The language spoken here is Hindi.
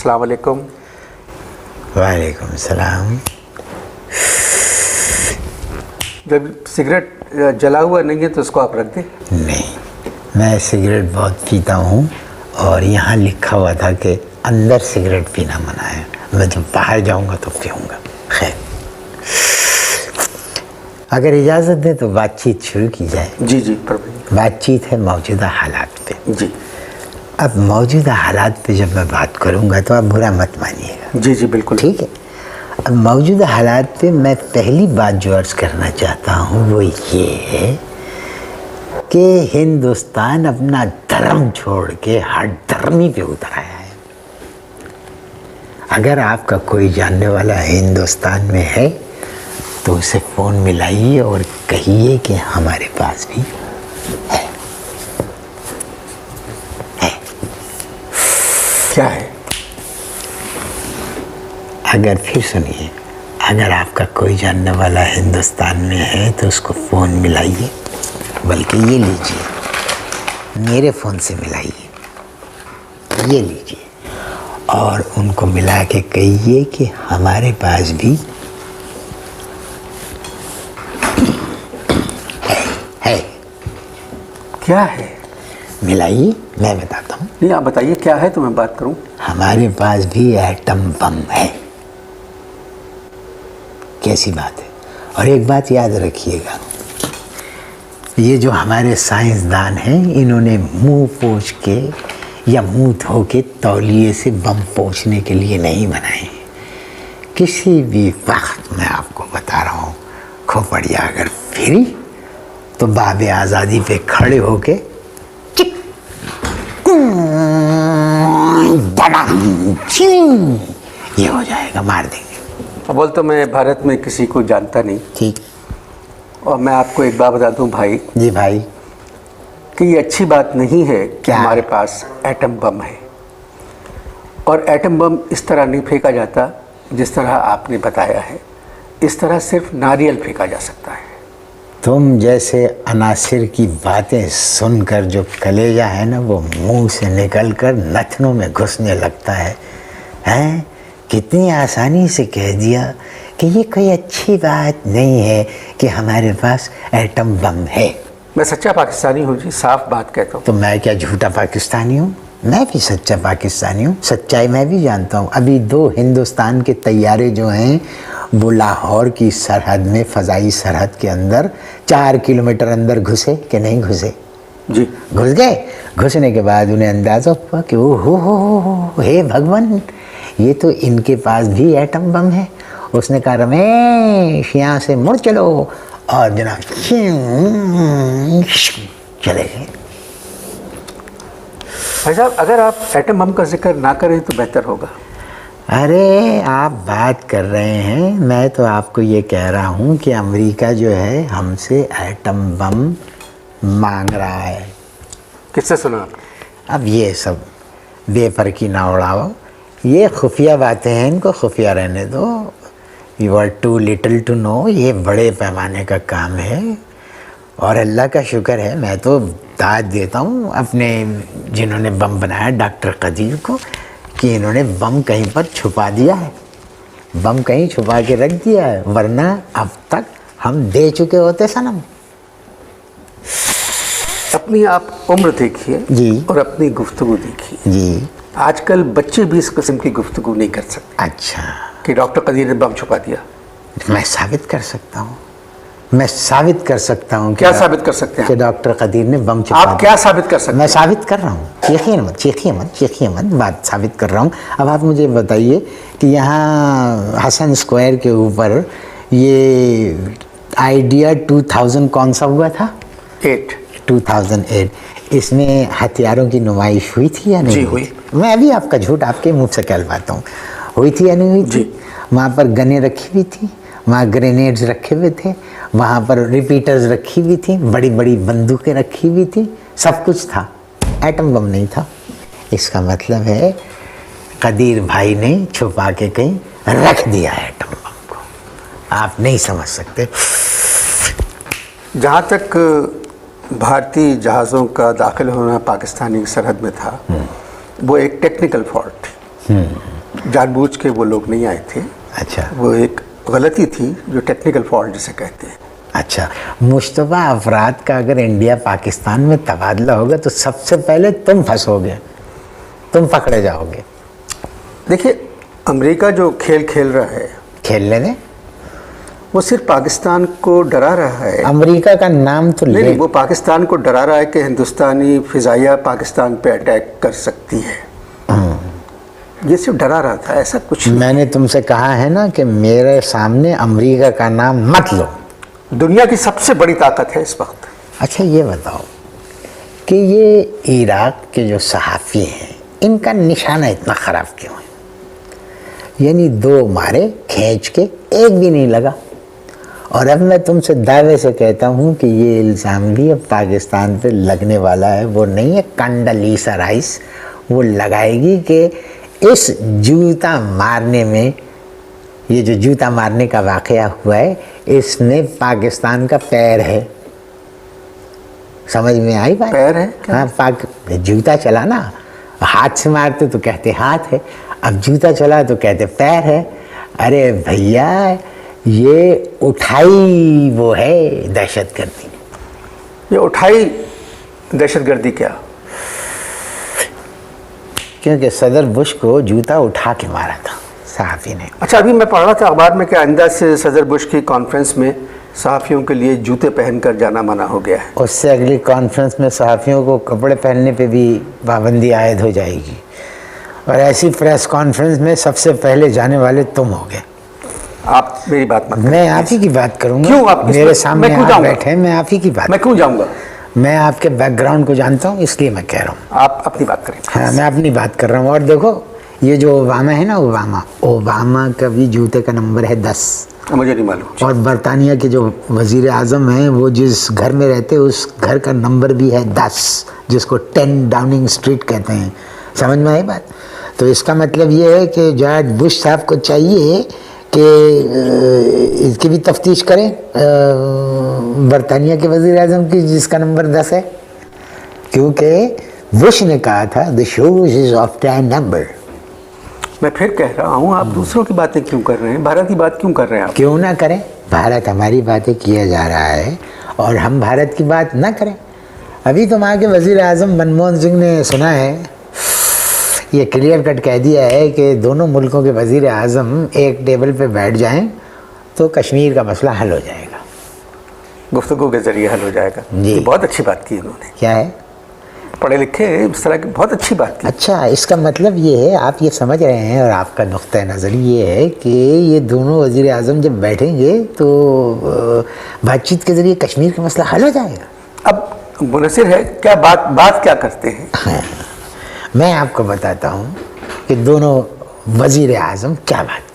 अस्सलाम वालेकुम। वालेकुम सलाम। जब सिगरेट जला हुआ नहीं है तो उसको आप रख दें। नहीं, मैं सिगरेट बहुत पीता हूँ और यहाँ लिखा हुआ था कि अंदर सिगरेट पीना मना है। मैं जब बाहर जाऊँगा तो पीऊँगा। खैर, अगर इजाज़त दें तो बातचीत शुरू की जाए। जी जी फरमाइए। बातचीत है मौजूदा हालात पे। जी अब मौजूदा हालात पे जब मैं बात करूँगा तो आप बुरा मत मानिएगा। जी जी बिल्कुल ठीक है। अब मौजूदा हालात पे मैं पहली बात जो अर्ज़ करना चाहता हूँ वो ये है कि हिंदुस्तान अपना धर्म छोड़ के हर धर्मी पे उतर आया है। अगर आपका कोई जानने वाला हिंदुस्तान में है तो उसे फ़ोन मिलाइए और कहिए कि हमारे पास भी है। क्या है? अगर फिर सुनिए, अगर आपका कोई जानने वाला हिंदुस्तान में है तो उसको फ़ोन मिलाइए, बल्कि ये लीजिए, मेरे फ़ोन से मिलाइए, ये लीजिए और उनको मिला के कहिए कि हमारे पास भी है। क्या है? मिलाइए, मैं बताता हूँ। नहीं आप बताइए क्या है तो मैं बात करूँ। हमारे पास भी एटम बम है। कैसी बात है? और एक बात याद रखिएगा, ये जो हमारे साइंसदान हैं इन्होंने मुंह पोंछ के या मुंह धो के तौलिए से बम पोंछने के लिए नहीं बनाए। किसी भी वक्त मैं आपको बता रहा हूँ, खोपड़िया अगर फिरी तो बाबे आज़ादी पे खड़े होके ये हो जाएगा, मार देंगे। बोल तो मैं भारत में किसी को जानता नहीं। ठीक। और मैं आपको एक बात बता दूं भाई। जी भाई। कि ये अच्छी बात नहीं है कि क्या? हमारे पास एटम बम है। और एटम बम इस तरह नहीं फेंका जाता जिस तरह आपने बताया है। इस तरह सिर्फ नारियल फेंका जा सकता है। तुम जैसे अनासिर की बातें सुनकर जो कलेजा है ना वो मुंह से निकलकर नथनों में घुसने लगता है। हैं? कितनी आसानी से कह दिया कि ये कोई अच्छी बात नहीं है कि हमारे पास एटम बम है। मैं सच्चा पाकिस्तानी हूँ जी, साफ बात कहता हूँ। तो मैं क्या झूठा पाकिस्तानी हूँ? मैं भी सच्चा पाकिस्तानी हूँ। सच्चाई मैं भी जानता हूँ। अभी 2 हिंदुस्तान के तैयारे जो हैं वो लाहौर की सरहद में, फ़ज़ाई सरहद के अंदर 4 किलोमीटर अंदर घुसे कि नहीं घुसे? जी घुस गए। घुसने के बाद उन्हें अंदाज़ा हुआ कि ओ हो हे भगवान, ये तो इनके पास भी एटम बम है। उसने कहा रमेश यहाँ से मुड़ चलो, और जनाब चले गए। भाई साहब अगर आप एटम बम का जिक्र ना करें तो बेहतर होगा। अरे आप बात कर रहे हैं, मैं तो आपको ये कह रहा हूँ कि अमेरिका जो है हमसे एटम बम मांग रहा है। किससे सुना आप? अब ये सब बेफर्की ना उड़ाओ, ये खुफिया बातें हैं, इनको खुफिया रहने दो। You are too little to know. ये बड़े पैमाने का काम है और अल्लाह का शुक्र है, मैं तो दाद देता हूँ अपने जिन्होंने बम बनाया डॉक्टर कदीर को कि इन्होंने बम कहीं पर छुपा दिया है, बम कहीं छुपा के रख दिया है, वरना अब तक हम दे चुके होते सनम। अपनी आप उम्र देखिए जी और अपनी गुफ्तगू देखिए। जी। आजकल बच्चे भी इस किस्म की गुफ्तगू नहीं कर सकते अच्छा, कि डॉक्टर कदीर ने बम छुपा दिया। मैं साबित कर सकता हूँ, मैं साबित कर सकता हूँ। क्या साबित कर सकते हैं कि डॉक्टर कदीर ने बम छुपा आप क्या साबित कर सकते मैं हैं? साबित कर रहा हूँ। चीखिए मत, बात साबित कर रहा हूँ। अब आप मुझे बताइए कि यहाँ हसन स्क्वायर के ऊपर ये आइडिया 2000 कौन सा हुआ था? 2008। इसमें हथियारों की नुमाइश हुई थी या नहीं? जी हुई। मैं अभी आपका झूठ आपके मुँह से कहलवाता हूँ, हुई थी या नहीं हुई थी? वहाँ पर गनें रखी हुई थी, वहाँ ग्रेनेड्स रखे हुए थे, वहाँ पर रिपीटर्स रखी हुई थी, बड़ी बड़ी बंदूकें रखी हुई थी, सब कुछ था। एटम बम नहीं था। इसका मतलब है कदीर भाई ने छुपा के कहीं रख दिया एटम बम को। आप नहीं समझ सकते। जहाँ तक भारतीय जहाज़ों का दाखिल होना पाकिस्तानी सरहद में था वो एक टेक्निकल फॉल्ट थी। जानबूझ के वो लोग नहीं आए थे। अच्छा वो एक गलती थी, जो टेक्निकल फॉल्ट जिसे कहते हैं। अच्छा, मुश्तबा अफराद का अगर इंडिया पाकिस्तान में तबादला होगा तो सबसे पहले तुम फंसोगे, तुम पकड़े जाओगे। देखिए, अमेरिका जो खेल खेल रहा है, खेलने दें, वो सिर्फ पाकिस्तान को डरा रहा है। अमेरिका का नाम तो नहीं, ले। वो पाकिस्तान को डरा रहा है कि हिंदुस्तानी फिजाइया पाकिस्तान पे अटैक कर सकती है। ये सिर्फ डरा रहा था, ऐसा कुछ नहीं। मैंने तुमसे कहा है ना कि मेरे सामने अमेरिका का नाम मत लो। दुनिया की सबसे बड़ी ताकत है इस वक्त। अच्छा ये बताओ कि ये इराक के जो सहाफ़ी हैं, इनका निशाना इतना ख़राब क्यों है? यानी 2 मारे खींच के एक भी नहीं लगा। और अब मैं तुमसे दावे से कहता हूँ कि ये इल्ज़ाम भी अब पाकिस्तान पे लगने वाला है। वो नहीं है कंडलीसा राइस, वो लगाएगी कि इस जूता मारने में, ये जो जूता मारने का वाक़या हुआ है, इसमें पाकिस्तान का पैर है। समझ में आई बात? पैर है क्या? हाँ, जूता चला ना, हाथ से मारते तो कहते हाथ है, अब जूता चला तो कहते पैर है। अरे भैया, ये उठाई वो है दहशतगर्दी। ये उठाई दहशतगर्दी क्या? क्योंकि सदर बुश को जूता उठा के मारा था सहाफ़ी ने। अच्छा, अभी मैं पढ़ रहा था अखबार में कि आइंदा से सदर बुश की कॉन्फ्रेंस में सहाफ़ियों के लिए जूते पहनकर जाना मना हो गया है। उससे अगली कॉन्फ्रेंस में सहाफ़ियों को कपड़े पहनने पे भी पाबंदी आयद हो जाएगी। और ऐसी प्रेस कॉन्फ्रेंस में सबसे पहले जाने वाले तुम होगे। आप मेरी बात मत मैं आप ही की बात करूंगा। क्यों आप मेरे सामने मैं क्यों आप जाऊंगा? बैठे, मैं आप ही की बात। मैं क्यों जाऊंगा? मैं आपके बैकग्राउंड को जानता हूँ, इसलिए मैं कह रहा हूँ। आप अपनी बात करें। हाँ, मैं अपनी बात कर रहा हूँ। और देखो, ये जो ओबामा है ना, ओबामा का भी जूते का नंबर है 10। मुझे नहीं मालूम। और बरतानिया के जो वज़ीर आज़म हैं, वो जिस घर में रहते हैं उस घर का नंबर भी है 10, जिसको 10 डाउनिंग स्ट्रीट कहते हैं। समझ में आई बात? तो इसका मतलब ये है कि जॉर्ज बुश साहब को चाहिए कि इसकी भी तफ्तीश करें, बरतानिया के वज़ीर आज़म की, जिसका नंबर 10 है। क्योंकि बुश ने कहा था the shoes is of 10 number. मैं फिर कह रहा हूँ, आप दूसरों की बातें क्यों कर रहे हैं? भारत की बात क्यों कर रहे हैं आप? क्यों ना करें? भारत हमारी बातें किया जा रहा है और हम भारत की बात ना करें। अभी तो वहाँ के वज़ीर आज़म मनमोहन सिंह ने, सुना है, ये क्लियर कट कह दिया है कि दोनों मुल्कों के वज़ीर आज़म एक टेबल पे बैठ जाएं तो कश्मीर का मसला हल हो जाएगा। गुफ्तगू के ज़रिए हल हो जाएगा। जी। ये बहुत अच्छी बात की उन्होंने। क्या है? पढ़े लिखे इस तरह की बहुत अच्छी बात की। अच्छा, इसका मतलब ये है, आप ये समझ रहे हैं, और आपका नुक्ता नज़र ये है कि ये दोनों वज़ीर आज़म जब बैठेंगे तो बातचीत के ज़रिए कश्मीर का मसला हल हो जाएगा। अब मुनसिर है क्या, बात क्या करते हैं? हाँ, मैं आपको बताता हूँ कि दोनों वज़ीर आज़म क्या बात